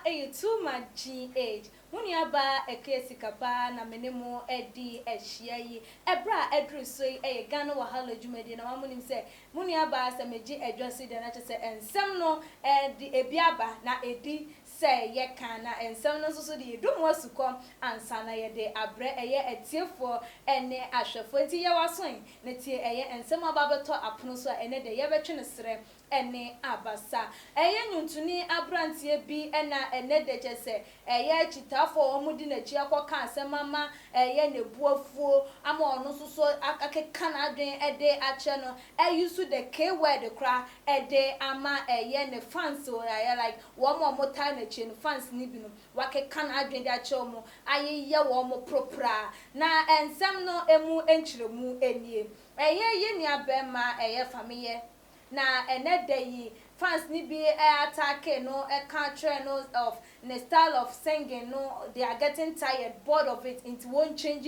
too much GH. Muniaba ekesi kapa na menemo edi ehia yi. Ebra edruso yi Ghana wahala dwumadi na mamunim se muniaba se meji edwase de na chese ensem no edi ebiaba na edi se ye kana ensem no so de edum wasukom ansa na ye de abre eye etiefo ene ahwefo nti ye wason na tie eye ensem ababeto apono so ene de ye betwe ne sere ene abasa eye nyuntuni abrantie bi ena ene de chese eye chitafo omudi na chi akoka asemama eye nebuafuo ama ono soso akeka na adwen ede ache no use the k word kra ede ama eye ne fans o like wo mo time na chi no fans ni bi no wakeka na adwen de ache omo ayeye wo mo propra na ensem no emu enchiremu enie eye ye ni abema eye famiye na enedeyi fans ni be attack no country no of the style of singing no they are getting tired bored of it it won't change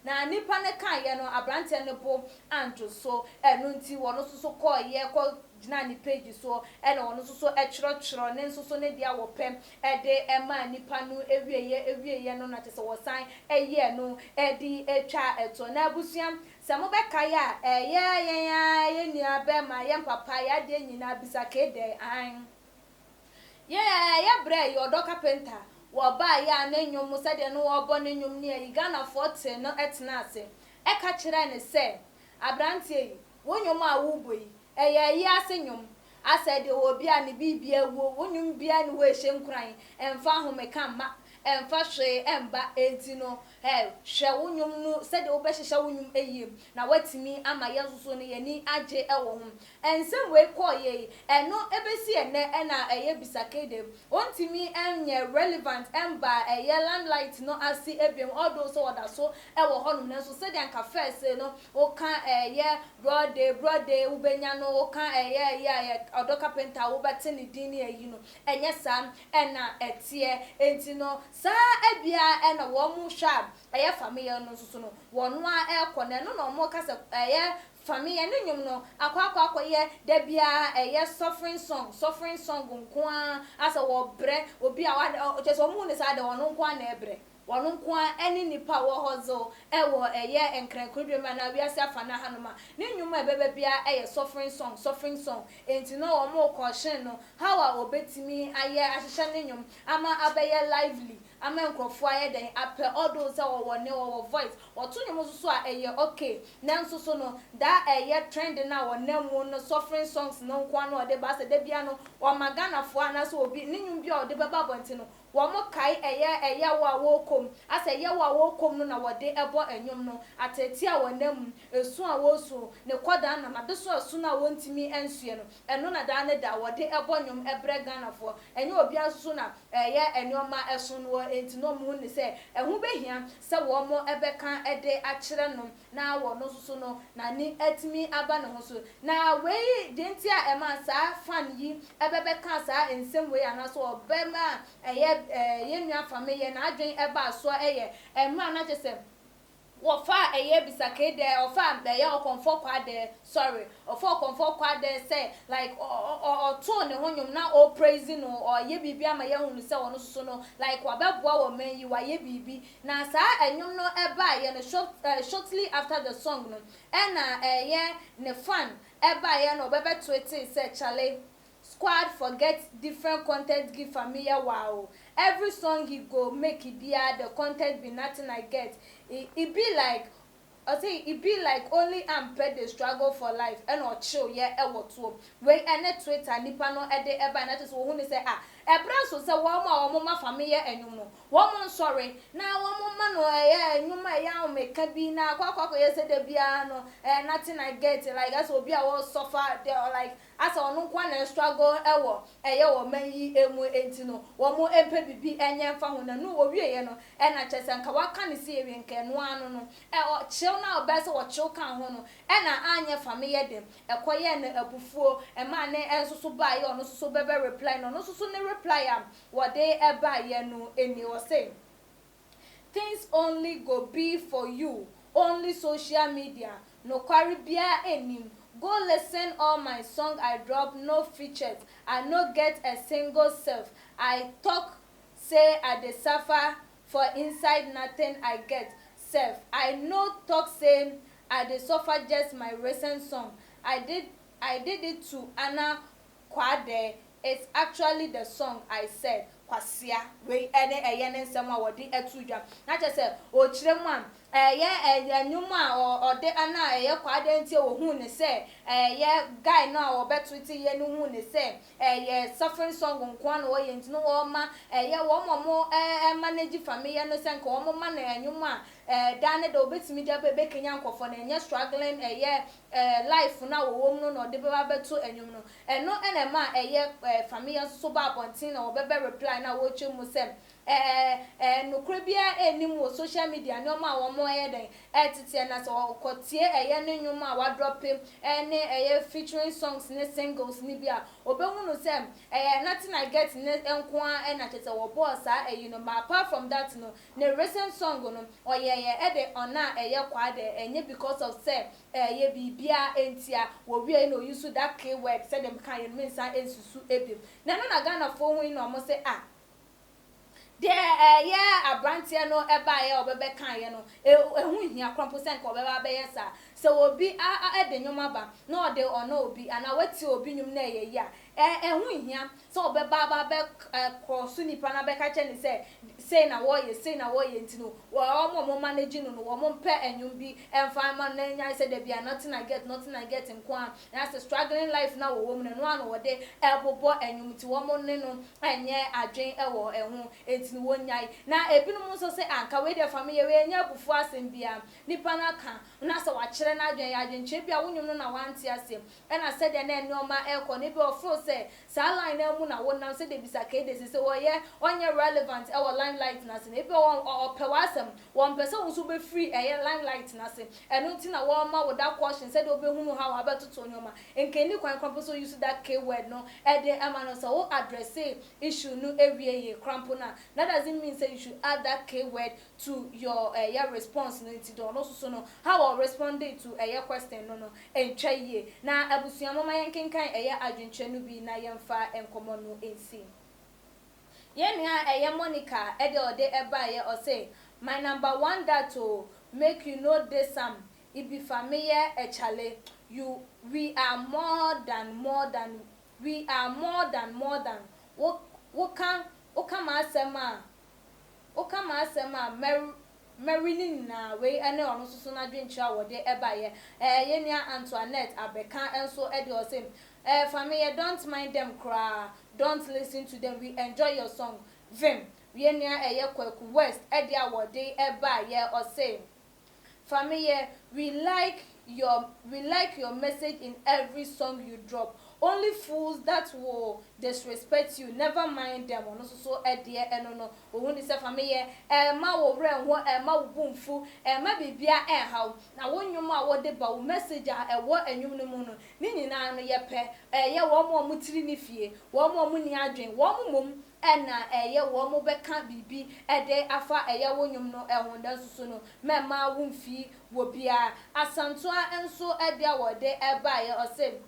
na nipa ne kan ye no abrante ne bo anto so enu nti wono so call ye call gina ni page so ena wono so chiro ne so ne dia wo pem de ema nipa no ewieye no na tese wo san eye no edi etwa eto na abusuam se mo be kaya ye ni abe ma ye papa ya de nyina bisake de an ye bre yo do carpenter wo ba ya na nyom se de no wo bo na nyom ne yi Ghana 40 no etena ase e ka kire ne se abrante yi wo nyom a wo boyi yi ase nyom ase de obi a ne bibia wo wonyum bia ne wo ehye nkuran emfa homeka ma emfa hwe emba enti no hwe wonyum no se de wo be hye wonyum eyim na watimi ama yesuso no ye ni age ewo hom ensem we call ye eno ebesi ene na eye bisakede ontimi enye relevant emba eye limelight no asi ebiem odo so oda so ewo honum na so se de anka first no o kan eye brode ubenya no o kan eye odo carpenter wo bete ne din ne ayi no enye sam ena etie enti no sa ebia ena wo mu hwa eye family no so no wonu a ekone no mo kasa eye family ne nyum no akwa ye da bia eye suffering song nko asa wo bre obi a wa chese omu ne sa de wonu nko na ebre wonu nko ani nipa wo hozo ewo eye enkrankodwe ma na wiase afana hanoma ne nyum ebebe bia eye suffering song enti no wo mo ko hyen no how a obetimi aye ahehye ne nyum ama abeye lively ama nkrofo aye den ape odo se wo ne wo voice otu nyum so a eye okay na nso so no da eye trend na wo nemu no suffering songs no nko na ode ba se da bia no wo magana fo ana so obi ne nyum bia ode beba bonti no wo mo kai eye wo kom asa eye wo kom no na wode ebo enyum no atati a wo nemu esu a wo su ne koda na na de so esu na wo ntimi ensue no eno na da ne da wode ebo nyum ebre Ghana fo enye obi asu na eye enyoma esu no enti no mu ne se ehu behia se wo mo ebeka ede akire no na wo no so no na ni etimi aba ne ho so na we denti a ema sa fan yi ebebeka sa ensem we anaso obema eye yenua family na adwen eba so eye emra na chese wofa eye bisakede ofa eye okonfo kwade sorry ofa okonfo kwade say like o tone honyum na o praise no o ye bibi ama ye hunu se wono so no like wabeboa wo man yi wa ye bibi na sa enyum no eba ye no shortly after the song no na eye ne fan eba ye no bebe tweet say chale squad forget different content give familiar wow every song he go make it be the content be nothing I get it be like I say it be like only pay the struggle for life and or chill yeah e what to we ene Twitter nipa no e de e ba na to so hu ni say ebra so say wo ma familiar enyum no wo mo sorry na wo mo ma no enyum ya o meka bi na kwakwa ye say de bia no nothing I get like as obi a wo suffer they like as onu kwa na struggle ewo eye wo man yi emu enti no wo mo empe bibi enye mfa ho na no wo wie ye no e na chese nka waka ne si ewie nka no anu no chill na obese wo chill kan ho no e na anye family dem ekoye na abufuo e ma ne ensoso ba ye ono soso bebe reply no no soso ne reply am wo de e ba ye no eni wo say things only go be for you only social media no Caribbean enim. Go listen all my song I drop no features. I no get a single self. I talk say I dey suffer for inside nothing I get self. I no talk say I dey suffer just my recent song. I did it to Anna Kwade. It's actually the song I said. Kwasia we ene ne nsɛm a wɔde ɛto dwa na kyerɛ sɛ ɔkyerɛ mu a ɛyɛ ɛnwom a ɔde ana ɛyɛ kwade nti ohun ne sɛ ɛyɛ guy na ɔbɛto ti yɛ no hu ne sɛ ɛyɛ suffering song nko na wɔyɛ nti no wɔma ɛyɛ wɔn mo manage family no sɛ nka wɔn ma na ɛnwom a dan ne da obetimi de abɛ kenya nkɔfɔ na ɛnyɛ struggling ɛyɛ life na wɔwɔ mu no na ɔde bɛba bɛto ɛnwom no ɛno ɛna ma ɛyɛ family so ba abɔnten na wɔbɛbɛ reply na wɔtwe mu sɛ nokura bia enim wo social media ne ọma wo mo eden etete na so kotie eye ne nwum a wa drop ne eye featuring songs ne singles ni bia obehu no say nothing I get ne enko a na tete wo boss a no ma apart from that no ne recent song no oyeye ede ona eye kwade enye because of say ye bibia entia wo wie no use that keyword say dem kan ye mensa ensusu ebim na no na Ghana fo hu no mo say there abrantie no eba ye obebe kan ye no ehu hia krampo sen ko obeba be ye sa so obi de nyoma ba na ode ono obi ana wati obi nyum na ye ya ehu hia so obeba ba be cross nipa na be ka che ni say na wo ye ntino wo mo manage no wo mo mpe enyum bi emfa ma na nya say de bia nothing I get nkwa that's a struggling life na wo mu no ano wo de ebobo enyum ti wo mo ne no enye adwen ewo ehu ni wonyai na ebinum nso se anka we de family we nya bufu asem bia nipa na ka na se wa kire na adwen ya adwen che bia wonyum no na wanti asem e na se de na enioma ekọ ne bi ofro se sa line na mu na wonam se de bisa ke de se wo ye onye relevant e wo limelight na se e bi o pewasem won pese unso be free limelight na se eno nti na wo ma wo da caution se de obehunu ha wa betoto nyoma enke ni kwan krampo so use that k word no e de amano so wo address issue no ewie ye krampo na that doesn't mean say you should add that k word to your response no nti do no so no how I responded to question no entwa ye na abusua mama yenkenkan adwentwa no bi na yemfa enkomo no ensi ye nua Monica de ode eba ye o say my number one that to make you know this it be familiar chale you we are more than what can Okama asema Marilyn na we ene ono susu na dwencha wo de eba ye yenia Antoinette Abeka enso e de o same family don't mind them cry, don't listen to them, we enjoy your song vim yenia Kwaku West e de awode eba ye o same family we like your message in every song you drop. Only fools that will disrespect you, never mind them. Ono so dear no ohun se family ma wo re ho ma wo bumfu ma bibia how na wonwum a wo de ba wo message a wo anwum no mu no ni nyina no ye pe ye wo mo tiri ni fie wo mo ni adwen wo mom na ye wo mo beka bibi de afa ye wonwum no ho da susu no mema wo mfi wo bia asanto enso de wo de eba ye o se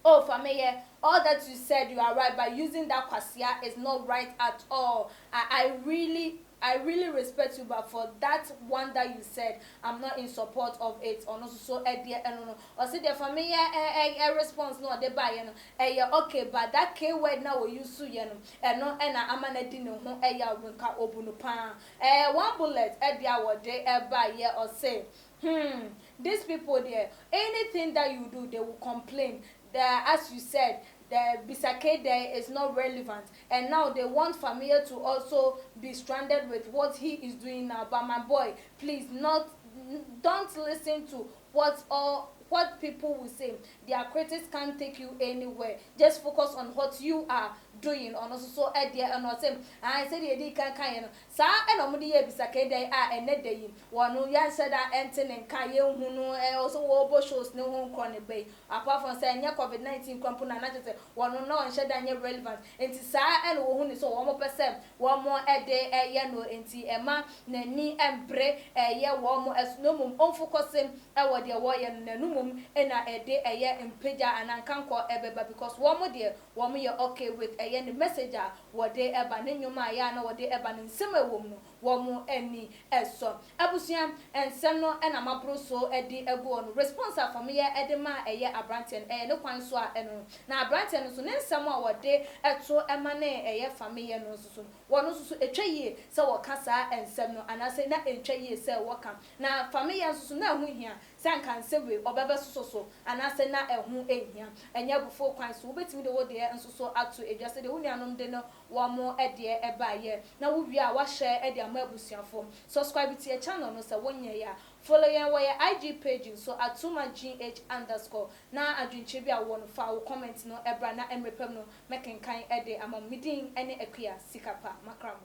oh, family, all that you said, you are right, but using that kwasia is not right at all. I really respect you, but for that one that you said, I'm not in support of it. Or no, so dear, no. Or say the family, a response, no, they buy, okay, but that K word now we use to, and no, and I'm an dino, a winka open pan. One bullet, dear, what they buy, or say, these people there, anything that you do, they will complain. As you said, the Bisake there is not relevant, and now they want familiar to also be stranded with what he is doing now. But my boy, please don't listen to what people will say. Their critics can't take you anywhere. Just focus on what you are doing. On also so dear and not same. I said you can sa and omudi Bisake day and net day. One no yan said that enten and kaye who no also obo shows no home corner bay. Apart from saying COVID-19 company and say one no and shed that relevant. And sa and who is so 1% one more a day a yano enti Emma nani and bre a year one more as no mum on focusing our dear warrior nanumum and a day a year in Peja and Ankanko ebeba because one more dear one more you're okay with a eye ne message a wode eba ne nyoma ya na wode eba ne nsem ewom no wo mo ani eso abusua ensem no na mapro so edi egu ono response afom ye edi ma eye abrante ne kwan so a eno na abrante no so ne nsem a wode eto ema ne eye family no so wono so etweye se wo kasa ensem no anase na etweye se wo kan na family so na hu hia sanka nsewe obebe so anase na ehu ehia enya bufo kwan so wobetimi de wode enso ato edwase de hunuanom de no wo mo ede ebaye na wo wi a wa share ede ama abusuafo subscribe to your channel no se wonye ya follow yan wo ya IG page so @atuma_gh_ na adwinche bi a wo no fa wo comment no ebra na emrepem no mekenkan ede ama midin ene akua sikapa makramo.